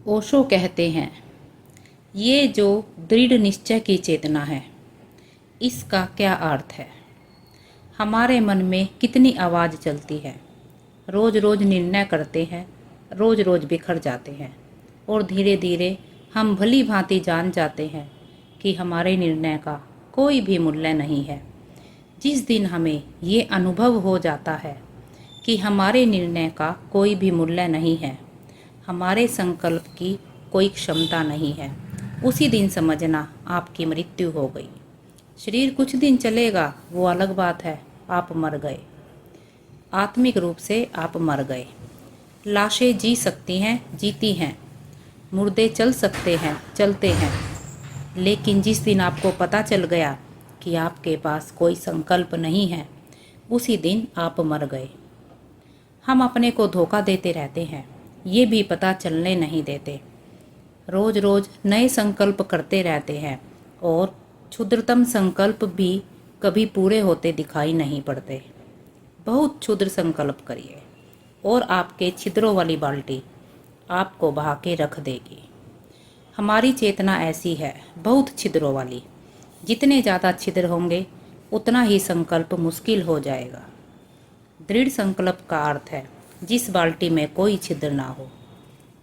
ओशो कहते हैं, ये जो दृढ़ निश्चय की चेतना है, इसका क्या अर्थ है। हमारे मन में कितनी आवाज़ चलती है, रोज़ रोज़ निर्णय करते हैं, रोज़ रोज़ बिखर जाते हैं और धीरे धीरे हम भली भांति जान जाते हैं कि हमारे निर्णय का कोई भी मूल्य नहीं है। जिस दिन हमें ये अनुभव हो जाता है कि हमारे निर्णय का कोई भी मूल्य नहीं है, हमारे संकल्प की कोई क्षमता नहीं है, उसी दिन समझना आपकी मृत्यु हो गई। शरीर कुछ दिन चलेगा वो अलग बात है, आप मर गए। आत्मिक रूप से आप मर गए। लाशें जी सकती हैं, जीती हैं, मुर्दे चल सकते हैं, चलते हैं, लेकिन जिस दिन आपको पता चल गया कि आपके पास कोई संकल्प नहीं है, उसी दिन आप मर गए। हम अपने को धोखा देते रहते हैं, ये भी पता चलने नहीं देते। रोज रोज नए संकल्प करते रहते हैं और क्षुद्रतम संकल्प भी कभी पूरे होते दिखाई नहीं पड़ते। बहुत क्षुद्र संकल्प करिए और आपके छिद्रों वाली बाल्टी आपको बहा के रख देगी। हमारी चेतना ऐसी है, बहुत छिद्रों वाली। जितने ज़्यादा छिद्र होंगे उतना ही संकल्प मुश्किल हो जाएगा। दृढ़ संकल्प का अर्थ है जिस बाल्टी में कोई छिद्र ना हो।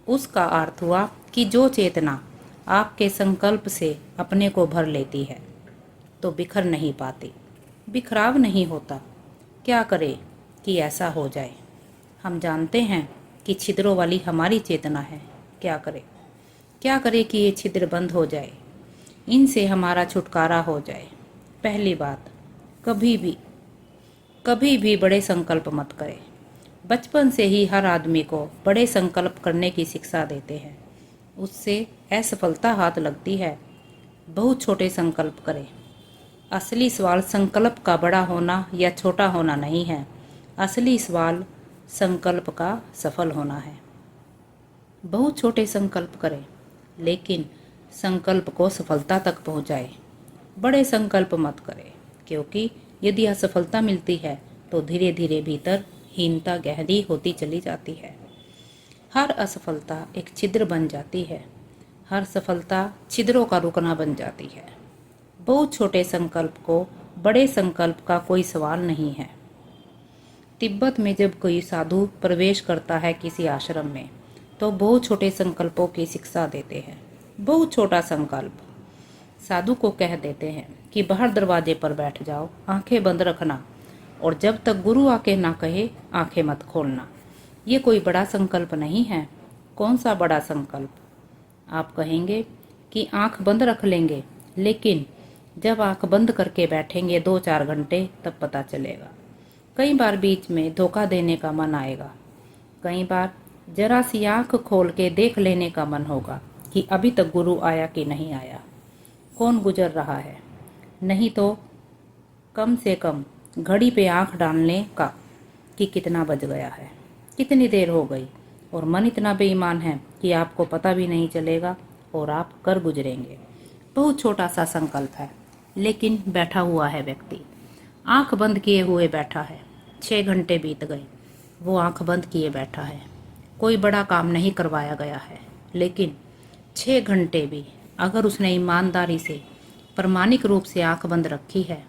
उसका अर्थ हुआ कि जो चेतना आपके संकल्प से अपने को भर लेती है तो बिखर नहीं पाती, बिखराव नहीं होता। क्या करे कि ऐसा हो जाए। हम जानते हैं कि छिद्रों वाली हमारी चेतना है। क्या करे कि ये छिद्र बंद हो जाए, इनसे हमारा छुटकारा हो जाए। पहली बात, कभी भी बड़े संकल्प मत करें। बचपन से ही हर आदमी को बड़े संकल्प करने की शिक्षा देते हैं, उससे असफलता हाथ लगती है। बहुत छोटे संकल्प करें। असली सवाल संकल्प का बड़ा होना या छोटा होना नहीं है, असली सवाल संकल्प का सफल होना है। बहुत छोटे संकल्प करें, लेकिन संकल्प को सफलता तक पहुंचाए। बड़े संकल्प मत करें, क्योंकि यदि असफलता मिलती है तो धीरे धीरे भीतर हीनता गहरी होती चली जाती है। हर असफलता एक छिद्र बन जाती है, हर सफलता छिद्रों का रुकना बन जाती है। बहुत छोटे संकल्प को बड़े संकल्प का कोई सवाल नहीं है। तिब्बत में जब कोई साधु प्रवेश करता है किसी आश्रम में, तो बहुत छोटे संकल्पों की शिक्षा देते हैं। बहुत छोटा संकल्प। साधु को कह देते हैं कि बाहर दरवाजे पर बैठ जाओ, आंखें बंद रखना, और जब तक गुरु आके ना कहे आंखें मत खोलना। ये कोई बड़ा संकल्प नहीं है। कौन सा बड़ा संकल्प? आप कहेंगे कि आंख बंद रख लेंगे, लेकिन जब आंख बंद करके बैठेंगे 2-4 घंटे तब पता चलेगा। कई बार बीच में धोखा देने का मन आएगा, कई बार जरा सी आंख खोल के देख लेने का मन होगा कि अभी तक गुरु आया कि नहीं आया, कौन गुजर रहा है। नहीं तो कम से कम घड़ी पे आंख डालने का कि कितना बज गया है, कितनी देर हो गई, और मन इतना बेईमान है कि आपको पता भी नहीं चलेगा और आप कर गुजरेंगे। बहुत छोटा सा संकल्प है, लेकिन बैठा हुआ है व्यक्ति, आंख बंद किए हुए बैठा है। 6 घंटे बीत गए, वो आंख बंद किए बैठा है। कोई बड़ा काम नहीं करवाया गया है, लेकिन 6 घंटे भी अगर उसने ईमानदारी से प्रामाणिक रूप से आंख बंद रखी है,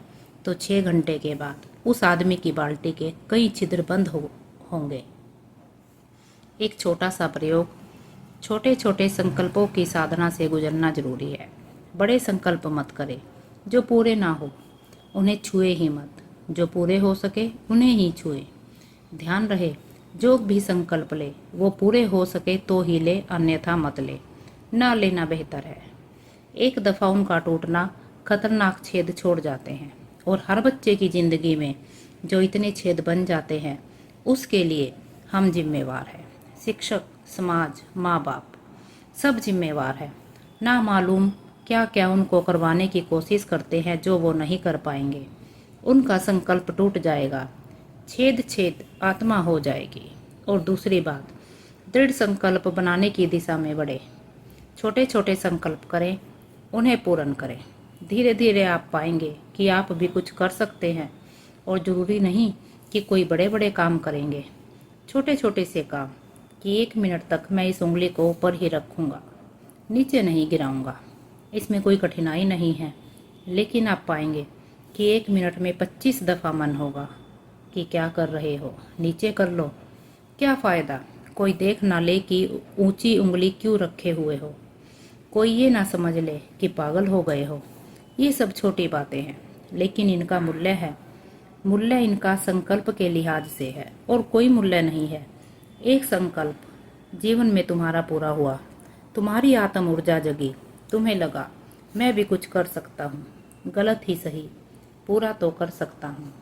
तो 6 घंटे के बाद उस आदमी की बाल्टी के कई छिद्र बंद होंगे। एक छोटा सा प्रयोग, छोटे छोटे संकल्पों की साधना से गुजरना जरूरी है। बड़े संकल्प मत करें जो पूरे ना हो, उन्हें छुए ही मत। जो पूरे हो सके उन्हें ही छुए। ध्यान रहे, जो भी संकल्प ले वो पूरे हो सके तो ही ले, अन्यथा मत ले। ना लेना बेहतर है। एक दफ़ा उनका टूटना खतरनाक छेद छोड़ जाते हैं, और हर बच्चे की ज़िंदगी में जो इतने छेद बन जाते हैं उसके लिए हम जिम्मेवार हैं। शिक्षक, समाज, माँ बाप सब जिम्मेवार है। ना मालूम क्या क्या उनको करवाने की कोशिश करते हैं जो वो नहीं कर पाएंगे। उनका संकल्प टूट जाएगा, छेद छेद आत्मा हो जाएगी। और दूसरी बात, दृढ़ संकल्प बनाने की दिशा में बढ़े। छोटे छोटे संकल्प करें, उन्हें पूर्ण करें। धीरे धीरे आप पाएंगे कि आप भी कुछ कर सकते हैं, और ज़रूरी नहीं कि कोई बड़े बड़े काम करेंगे। छोटे छोटे से काम कि 1 मिनट तक मैं इस उंगली को ऊपर ही रखूंगा, नीचे नहीं गिराऊंगा। इसमें कोई कठिनाई नहीं है, लेकिन आप पाएंगे कि 1 मिनट में 25 दफ़ा मन होगा कि क्या कर रहे हो, नीचे कर लो। क्या फ़ायदा, कोई देख ना ले कि ऊंची उंगली क्यों रखे हुए हो, कोई ये ना समझ ले कि पागल हो गए हो। ये सब छोटी बातें हैं, लेकिन इनका मूल्य है। मूल्य इनका संकल्प के लिहाज से है और कोई मूल्य नहीं है। एक संकल्प जीवन में तुम्हारा पूरा हुआ, तुम्हारी आत्म ऊर्जा जगी, तुम्हें लगा मैं भी कुछ कर सकता हूँ, गलत ही सही, पूरा तो कर सकता हूँ।